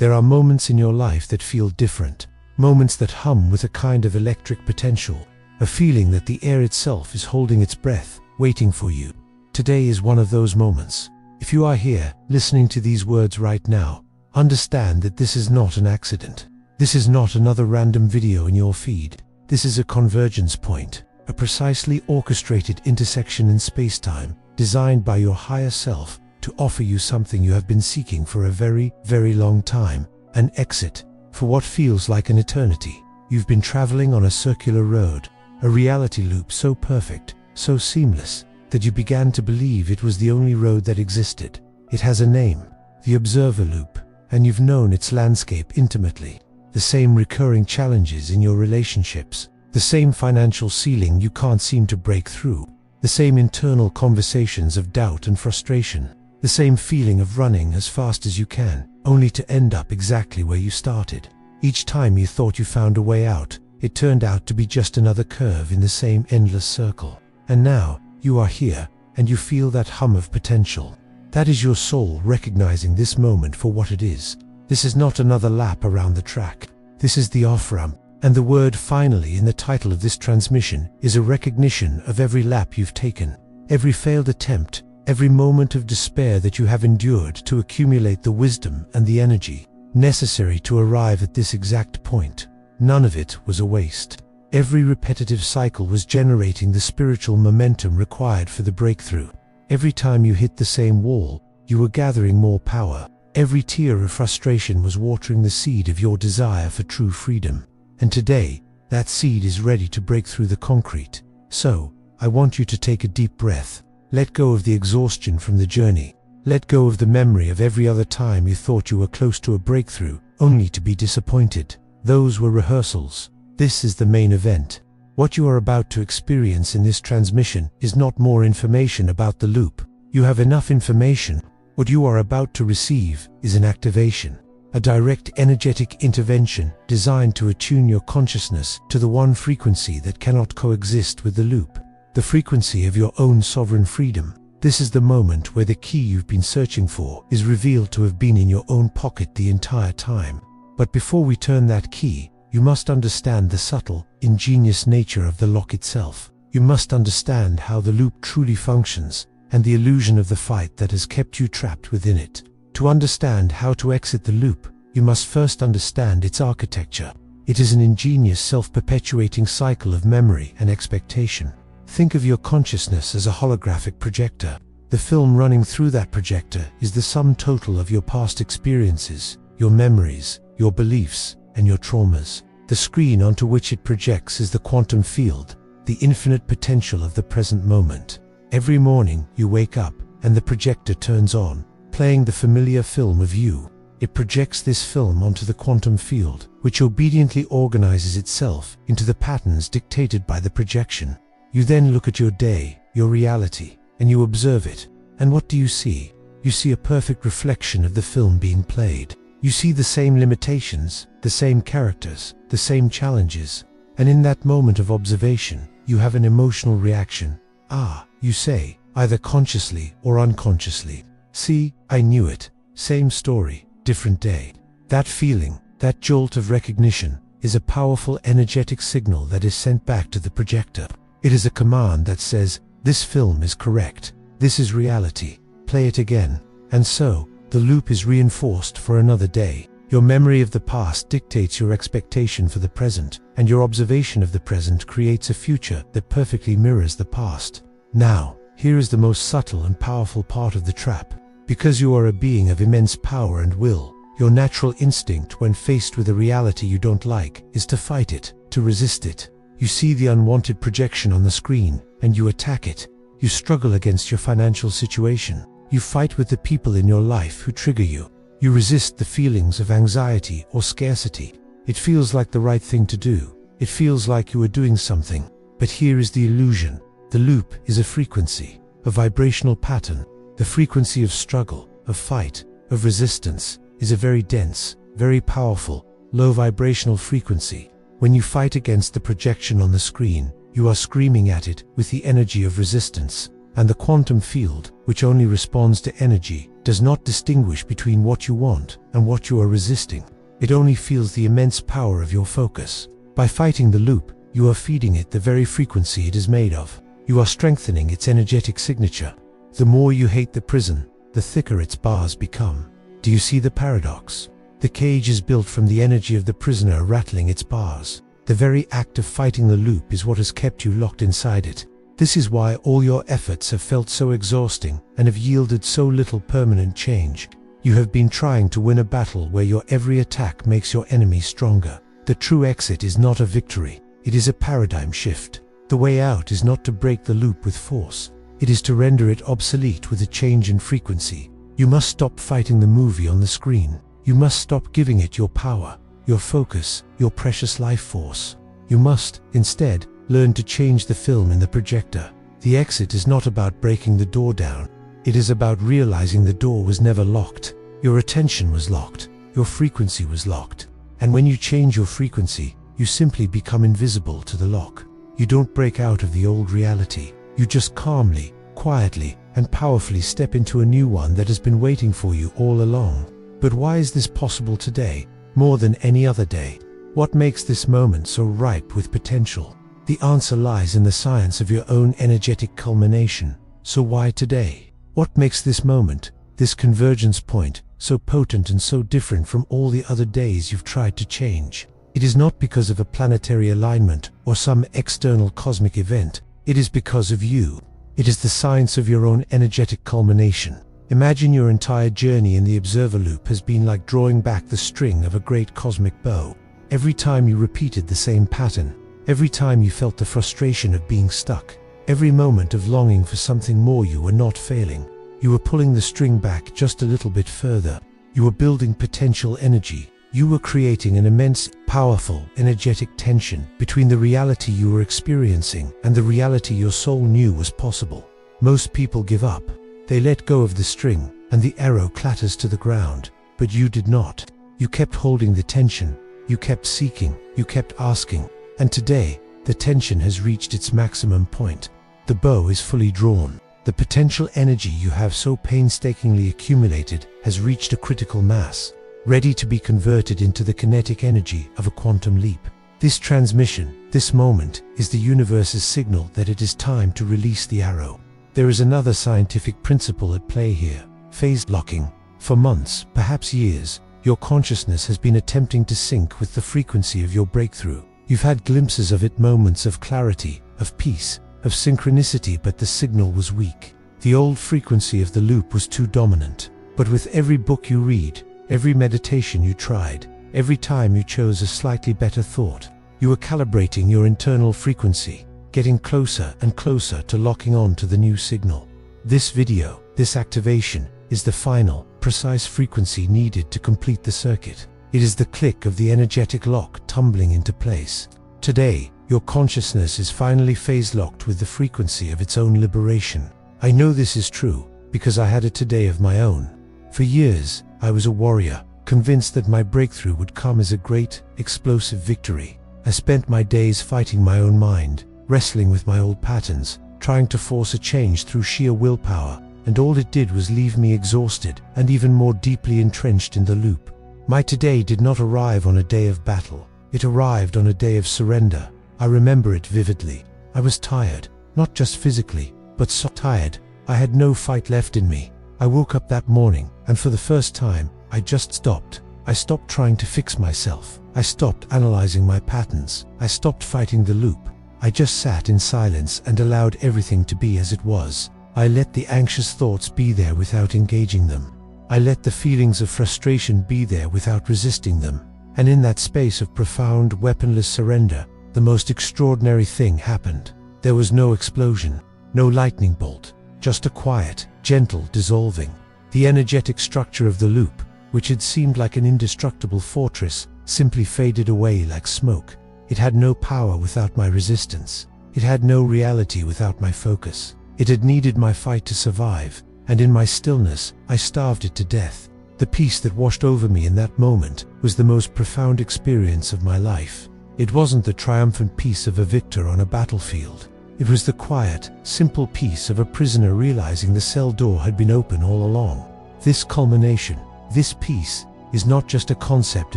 There are moments in your life that feel different, moments that hum with a kind of electric potential, a feeling that the air itself is holding its breath, waiting for you. Today is one of those moments. If you are here, listening to these words right now, understand that this is not an accident. This is not another random video in your feed. This is a convergence point, a precisely orchestrated intersection in space-time, designed by your higher self to offer you something you have been seeking for a very, very long time, an exit for what feels like an eternity. You've been traveling on a circular road, a reality loop so perfect, so seamless, that you began to believe it was the only road that existed. It has a name, the observer loop, and you've known its landscape intimately. The same recurring challenges in your relationships, the same financial ceiling you can't seem to break through, the same internal conversations of doubt and frustration, the same feeling of running as fast as you can, only to end up exactly where you started. Each time you thought you found a way out, it turned out to be just another curve in the same endless circle. And now, you are here, and you feel that hum of potential. That is your soul recognizing this moment for what it is. This is not another lap around the track. This is the off-ramp, and the word finally in the title of this transmission is a recognition of every lap you've taken, every failed attempt, every moment of despair that you have endured to accumulate the wisdom and the energy necessary to arrive at this exact point. None of it was a waste. Every repetitive cycle was generating the spiritual momentum required for the breakthrough. Every time you hit the same wall, you were gathering more power. Every tear of frustration was watering the seed of your desire for true freedom. And today, that seed is ready to break through the concrete. So, I want you to take a deep breath. Let go of the exhaustion from the journey. Let go of the memory of every other time you thought you were close to a breakthrough, only to be disappointed. Those were rehearsals. This is the main event. What you are about to experience in this transmission is not more information about the loop. You have enough information. What you are about to receive is an activation, a direct energetic intervention designed to attune your consciousness to the one frequency that cannot coexist with the loop, the frequency of your own sovereign freedom. This is the moment where the key you've been searching for is revealed to have been in your own pocket the entire time. But before we turn that key, you must understand the subtle, ingenious nature of the lock itself. You must understand how the loop truly functions, and the illusion of the fight that has kept you trapped within it. To understand how to exit the loop, you must first understand its architecture. It is an ingenious self-perpetuating cycle of memory and expectation. Think of your consciousness as a holographic projector. The film running through that projector is the sum total of your past experiences, your memories, your beliefs, and your traumas. The screen onto which it projects is the quantum field, the infinite potential of the present moment. Every morning you wake up and the projector turns on, playing the familiar film of you. It projects this film onto the quantum field, which obediently organizes itself into the patterns dictated by the projection. You then look at your day, your reality, and you observe it. And what do you see? You see a perfect reflection of the film being played. You see the same limitations, the same characters, the same challenges. And in that moment of observation, you have an emotional reaction. Ah, you say, either consciously or unconsciously. See, I knew it. Same story, different day. That feeling, that jolt of recognition, is a powerful energetic signal that is sent back to the projector. It is a command that says, this film is correct. This is reality. Play it again. And so, the loop is reinforced for another day. Your memory of the past dictates your expectation for the present, and your observation of the present creates a future that perfectly mirrors the past. Now, here is the most subtle and powerful part of the trap. Because you are a being of immense power and will, your natural instinct when faced with a reality you don't like is to fight it, to resist it. You see the unwanted projection on the screen, and you attack it. You struggle against your financial situation. You fight with the people in your life who trigger you. You resist the feelings of anxiety or scarcity. It feels like the right thing to do. It feels like you are doing something. But here is the illusion. The loop is a frequency, a vibrational pattern. The frequency of struggle, of fight, of resistance is a very dense, very powerful, low vibrational frequency. When you fight against the projection on the screen, you are screaming at it with the energy of resistance, and the quantum field, which only responds to energy, does not distinguish between what you want and what you are resisting. It only feels the immense power of your focus. By fighting the loop, you are feeding it the very frequency it is made of. You are strengthening its energetic signature. The more you hate the prison, the thicker its bars become. Do you see the paradox? The cage is built from the energy of the prisoner rattling its bars. The very act of fighting the loop is what has kept you locked inside it. This is why all your efforts have felt so exhausting and have yielded so little permanent change. You have been trying to win a battle where your every attack makes your enemy stronger. The true exit is not a victory, it is a paradigm shift. The way out is not to break the loop with force, it is to render it obsolete with a change in frequency. You must stop fighting the movie on the screen. You must stop giving it your power, your focus, your precious life force. You must, instead, learn to change the film in the projector. The exit is not about breaking the door down. It is about realizing the door was never locked. Your attention was locked. Your frequency was locked. And when you change your frequency, you simply become invisible to the lock. You don't break out of the old reality. You just calmly, quietly, and powerfully step into a new one that has been waiting for you all along. But why is this possible today, more than any other day? What makes this moment so ripe with potential? The answer lies in the science of your own energetic culmination. So why today? What makes this moment, this convergence point, so potent and so different from all the other days you've tried to change? It is not because of a planetary alignment or some external cosmic event. It is because of you. It is the science of your own energetic culmination. Imagine your entire journey in the observer loop has been like drawing back the string of a great cosmic bow. Every time you repeated the same pattern, every time you felt the frustration of being stuck, every moment of longing for something more, you were not failing. You were pulling the string back just a little bit further. You were building potential energy. You were creating an immense, powerful, energetic tension between the reality you were experiencing and the reality your soul knew was possible. Most people give up. They let go of the string, and the arrow clatters to the ground. But you did not. You kept holding the tension. You kept seeking. You kept asking. And today, the tension has reached its maximum point. The bow is fully drawn. The potential energy you have so painstakingly accumulated has reached a critical mass, ready to be converted into the kinetic energy of a quantum leap. This transmission, this moment, is the universe's signal that it is time to release the arrow. There is another scientific principle at play here: phase locking. For months, perhaps years, your consciousness has been attempting to sync with the frequency of your breakthrough. You've had glimpses of it, moments of clarity, of peace, of synchronicity, but the signal was weak. The old frequency of the loop was too dominant. But with every book you read, every meditation you tried, every time you chose a slightly better thought, you were calibrating your internal frequency, getting closer and closer to locking on to the new signal. This video, this activation, is the final, precise frequency needed to complete the circuit. It is the click of the energetic lock tumbling into place. Today, your consciousness is finally phase-locked with the frequency of its own liberation. I know this is true, because I had a today of my own. For years, I was a warrior, convinced that my breakthrough would come as a great, explosive victory. I spent my days fighting my own mind, wrestling with my old patterns, trying to force a change through sheer willpower, and all it did was leave me exhausted and even more deeply entrenched in the loop. My today did not arrive on a day of battle. It arrived on a day of surrender. I remember it vividly. I was tired, not just physically, but so tired. I had no fight left in me. I woke up that morning, and for the first time, I just stopped. I stopped trying to fix myself. I stopped analyzing my patterns. I stopped fighting the loop. I just sat in silence and allowed everything to be as it was. I let the anxious thoughts be there without engaging them. I let the feelings of frustration be there without resisting them. And in that space of profound, weaponless surrender, the most extraordinary thing happened. There was no explosion, no lightning bolt, just a quiet, gentle dissolving. The energetic structure of the loop, which had seemed like an indestructible fortress, simply faded away like smoke. It had no power without my resistance. It had no reality without my focus. It had needed my fight to survive, and in my stillness, I starved it to death. The peace that washed over me in that moment was the most profound experience of my life. It wasn't the triumphant peace of a victor on a battlefield. It was the quiet, simple peace of a prisoner realizing the cell door had been open all along. This culmination, this peace, is not just a concept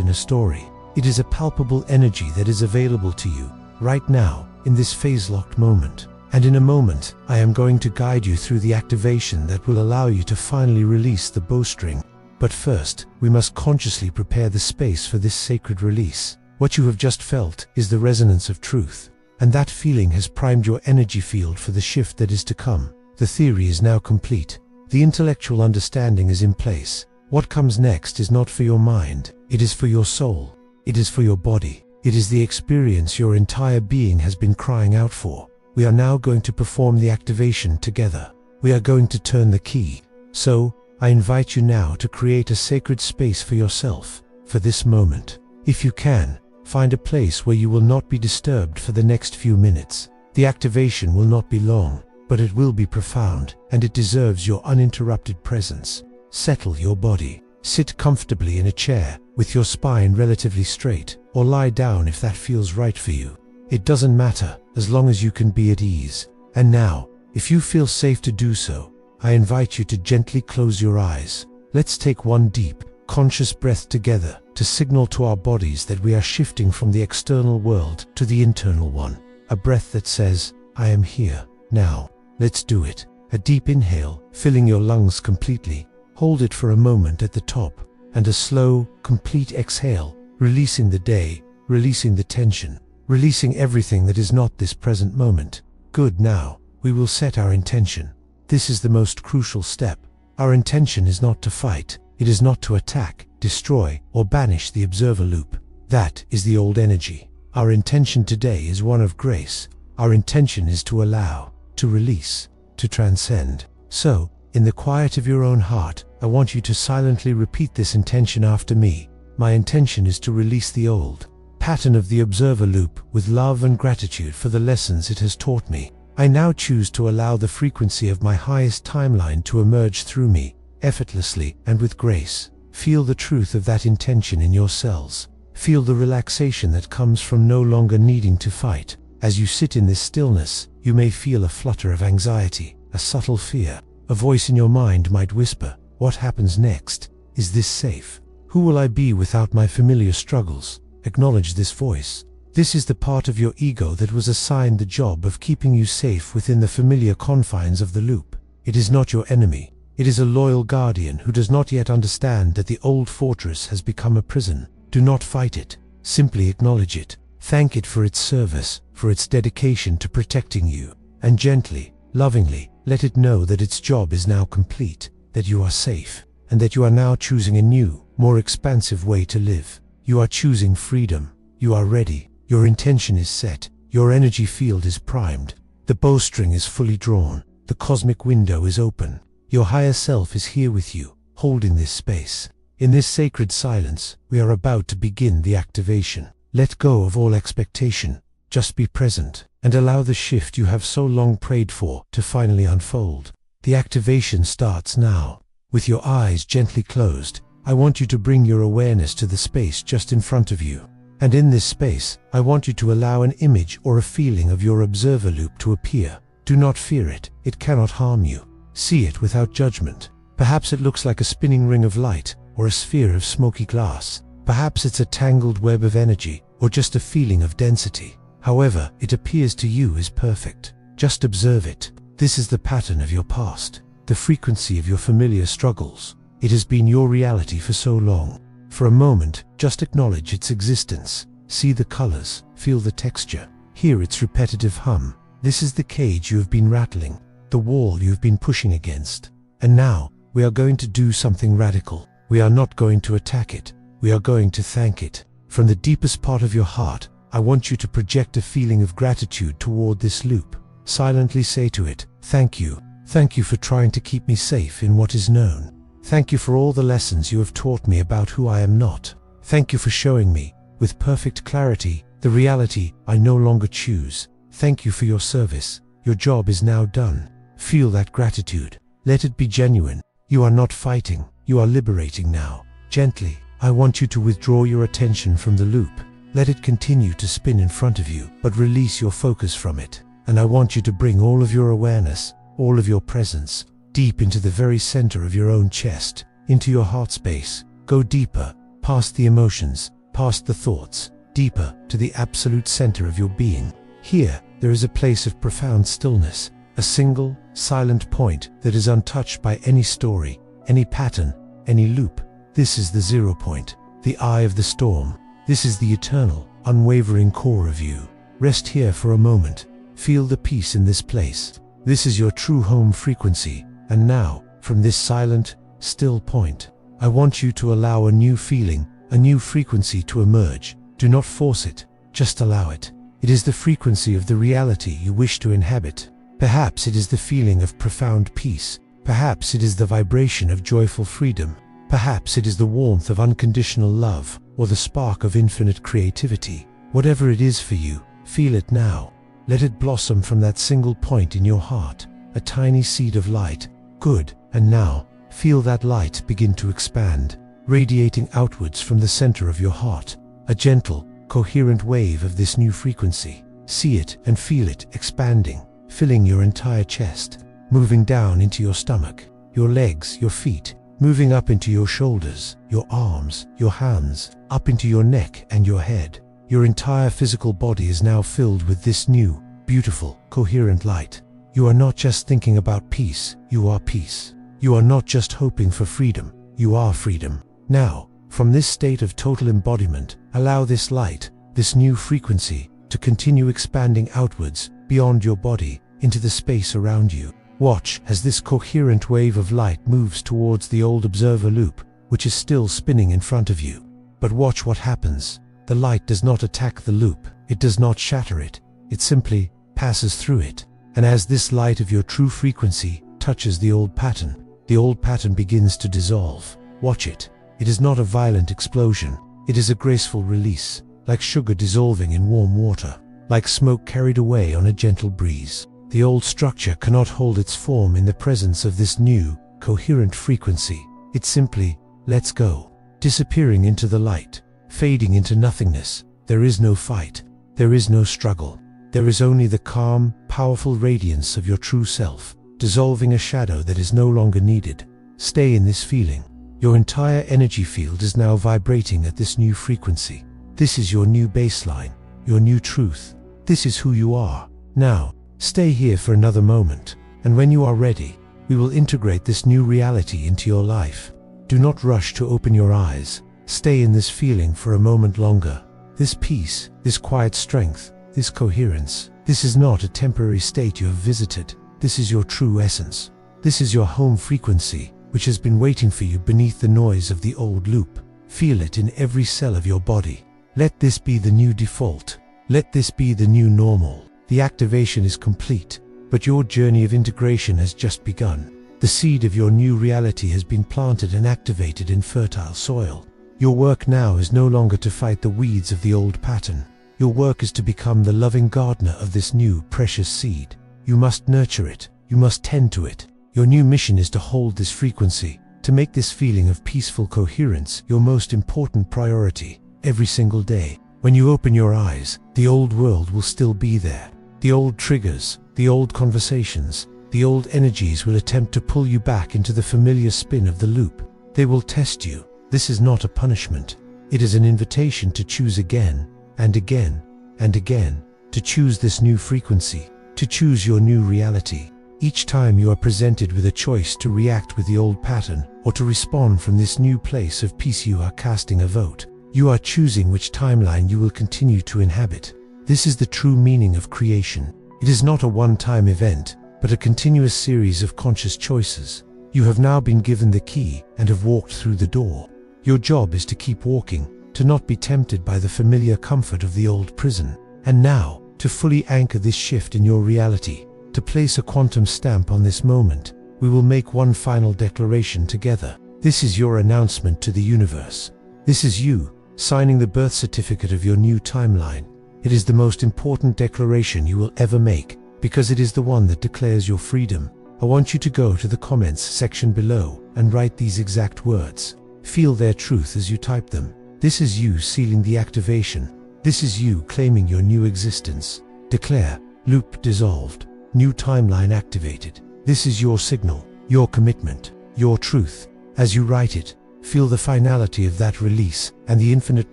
in a story. It is a palpable energy that is available to you, right now, in this phase-locked moment. And in a moment, I am going to guide you through the activation that will allow you to finally release the bowstring. But first, we must consciously prepare the space for this sacred release. What you have just felt is the resonance of truth. And that feeling has primed your energy field for the shift that is to come. The theory is now complete. The intellectual understanding is in place. What comes next is not for your mind. It is for your soul. It is for your body. It is the experience your entire being has been crying out for. We are now going to perform the activation together. We are going to turn the key. So, I invite you now to create a sacred space for yourself, for this moment. If you can, find a place where you will not be disturbed for the next few minutes. The activation will not be long, but it will be profound, and it deserves your uninterrupted presence. Settle your body. Sit comfortably in a chair, with your spine relatively straight, or lie down if that feels right for you. It doesn't matter, as long as you can be at ease. And now, if you feel safe to do so, I invite you to gently close your eyes. Let's take one deep, conscious breath together to signal to our bodies that we are shifting from the external world to the internal one. A breath that says, I am here. Now, let's do it. A deep inhale, filling your lungs completely. Hold it for a moment at the top, and a slow, complete exhale, releasing the day, releasing the tension, releasing everything that is not this present moment. Good. Now, we will set our intention. This is the most crucial step. Our intention is not to fight. It is not to attack, destroy, or banish the observer loop. That is the old energy. Our intention today is one of grace. Our intention is to allow, to release, to transcend. So, in the quiet of your own heart, I want you to silently repeat this intention after me. My intention is to release the old pattern of the observer loop with love and gratitude for the lessons it has taught me. I now choose to allow the frequency of my highest timeline to emerge through me, effortlessly and with grace. Feel the truth of that intention in your cells. Feel the relaxation that comes from no longer needing to fight. As you sit in this stillness, you may feel a flutter of anxiety, a subtle fear. A voice in your mind might whisper, what happens next? Is this safe? Who will I be without my familiar struggles? Acknowledge this voice. This is the part of your ego that was assigned the job of keeping you safe within the familiar confines of the loop. It is not your enemy. It is a loyal guardian who does not yet understand that the old fortress has become a prison. Do not fight it. Simply acknowledge it. Thank it for its service, for its dedication to protecting you. And gently, lovingly, let it know that its job is now complete, that you are safe, and that you are now choosing a new, more expansive way to live. You are choosing freedom. You are ready. Your intention is set. Your energy field is primed. The bowstring is fully drawn. The cosmic window is open. Your higher self is here with you, holding this space. In this sacred silence, we are about to begin the activation. Let go of all expectation. Just be present, and allow the shift you have so long prayed for to finally unfold. The activation starts now. With your eyes gently closed, I want you to bring your awareness to the space just in front of you. And in this space, I want you to allow an image or a feeling of your observer loop to appear. Do not fear it. It cannot harm you. See it without judgment. Perhaps it looks like a spinning ring of light, or a sphere of smoky glass. Perhaps it's a tangled web of energy, or just a feeling of density. However it appears to you is perfect. Just observe it. This is the pattern of your past, the frequency of your familiar struggles. It has been your reality for so long. For a moment, just acknowledge its existence. See the colors, feel the texture, hear its repetitive hum. This is the cage you have been rattling, the wall you have been pushing against. And now, we are going to do something radical. We are not going to attack it. We are going to thank it. From the deepest part of your heart, I want you to project a feeling of gratitude toward this loop. Silently say to it, thank you. Thank you for trying to keep me safe in what is known. Thank you for all the lessons you have taught me about who I am not. Thank you for showing me, with perfect clarity, the reality I no longer choose. Thank you for your service. Your job is now done. Feel that gratitude. Let it be genuine. You are not fighting. You are liberating now. Gently, I want you to withdraw your attention from the loop. Let it continue to spin in front of you, but release your focus from it. and I want you to bring all of your awareness, all of your presence, deep into the very center of your own chest, into your heart space. Go deeper, past the emotions, past the thoughts, deeper to the absolute center of your being. Here, there is a place of profound stillness, a single, silent point that is untouched by any story, any pattern, any loop. This is the 0 point, the eye of the storm. This is the eternal, unwavering core of you. Rest here for a moment. Feel the peace in this place. This is your true home frequency. And now, from this silent, still point, I want you to allow a new feeling, a new frequency to emerge. Do not force it, just allow it. It is the frequency of the reality you wish to inhabit. Perhaps it is the feeling of profound peace. Perhaps it is the vibration of joyful freedom. Perhaps it is the warmth of unconditional love, or the spark of infinite creativity. Whatever it is for you, feel it now. Let it blossom from that single point in your heart, a tiny seed of light. Good, and now, feel that light begin to expand, radiating outwards from the center of your heart. A gentle, coherent wave of this new frequency. See it and feel it expanding, filling your entire chest, moving down into your stomach, your legs, your feet, moving up into your shoulders, your arms, your hands, up into your neck and your head. Your entire physical body is now filled with this new, beautiful, coherent light. You are not just thinking about peace, you are peace. You are not just hoping for freedom, you are freedom. Now, from this state of total embodiment, allow this light, this new frequency, to continue expanding outwards, beyond your body, into the space around you. Watch as this coherent wave of light moves towards the old observer loop, which is still spinning in front of you. But watch what happens. The light does not attack the loop, it does not shatter it, it simply passes through it. And as this light of your true frequency touches the old pattern begins to dissolve. Watch it. It is not a violent explosion, it is a graceful release, like sugar dissolving in warm water, like smoke carried away on a gentle breeze. The old structure cannot hold its form in the presence of this new, coherent frequency. It simply lets go, disappearing into the light, fading into nothingness. There is no fight, there is no struggle. There is only the calm, powerful radiance of your true self, dissolving a shadow that is no longer needed. Stay in this feeling. Your entire energy field is now vibrating at this new frequency. This is your new baseline, your new truth. This is who you are. Now, stay here for another moment, and when you are ready, we will integrate this new reality into your life. Do not rush to open your eyes. Stay in this feeling for a moment longer. This peace, this quiet strength, this coherence, this is not a temporary state you have visited. This is your true essence. This is your home frequency, which has been waiting for you beneath the noise of the old loop. Feel it in every cell of your body. Let this be the new default. Let this be the new normal. The activation is complete, but your journey of integration has just begun. The seed of your new reality has been planted and activated in fertile soil. Your work now is no longer to fight the weeds of the old pattern. Your work is to become the loving gardener of this new, precious seed. You must nurture it. You must tend to it. Your new mission is to hold this frequency, to make this feeling of peaceful coherence your most important priority every single day. When you open your eyes, the old world will still be there. The old triggers, the old conversations, the old energies will attempt to pull you back into the familiar spin of the loop. They will test you. This is not a punishment. It is an invitation to choose again, and again, and again, to choose this new frequency, to choose your new reality. Each time you are presented with a choice to react with the old pattern, or to respond from this new place of peace, you are casting a vote. You are choosing which timeline you will continue to inhabit. This is the true meaning of creation. It is not a one-time event, but a continuous series of conscious choices. You have now been given the key and have walked through the door. Your job is to keep walking, to not be tempted by the familiar comfort of the old prison, and now, to fully anchor this shift in your reality, to place a quantum stamp on this moment. We will make one final declaration together. This is your announcement to the universe. This is you, signing the birth certificate of your new timeline. It is the most important declaration you will ever make, because it is the one that declares your freedom. I want you to go to the comments section below and write these exact words. Feel their truth as you type them. This is you sealing the activation. This is you claiming your new existence. Declare, Loop dissolved. New timeline activated. This is your signal, your commitment, your truth. As you write it, feel the finality of that release and the infinite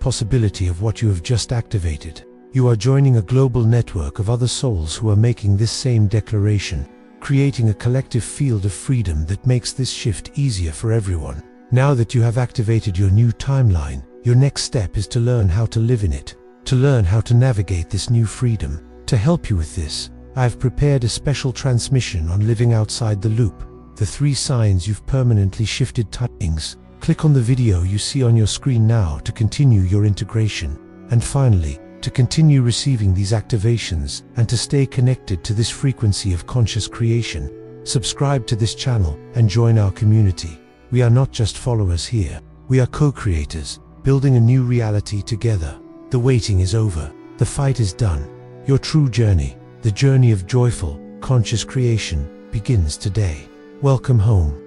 possibility of what you have just activated. You are joining a global network of other souls who are making this same declaration, creating a collective field of freedom that makes this shift easier for everyone. Now that you have activated your new timeline, your next step is to learn how to live in it, to learn how to navigate this new freedom. To help you with this, I have prepared a special transmission on living outside the loop, the 3 signs you've permanently shifted timings. Click on the video you see on your screen now to continue your integration. And finally, to continue receiving these activations and to stay connected to this frequency of conscious creation, subscribe to this channel and join our community. We are not just followers here, we are co-creators, building a new reality together. The waiting is over, the fight is done. Your true journey, the journey of joyful, conscious creation, begins today. Welcome home.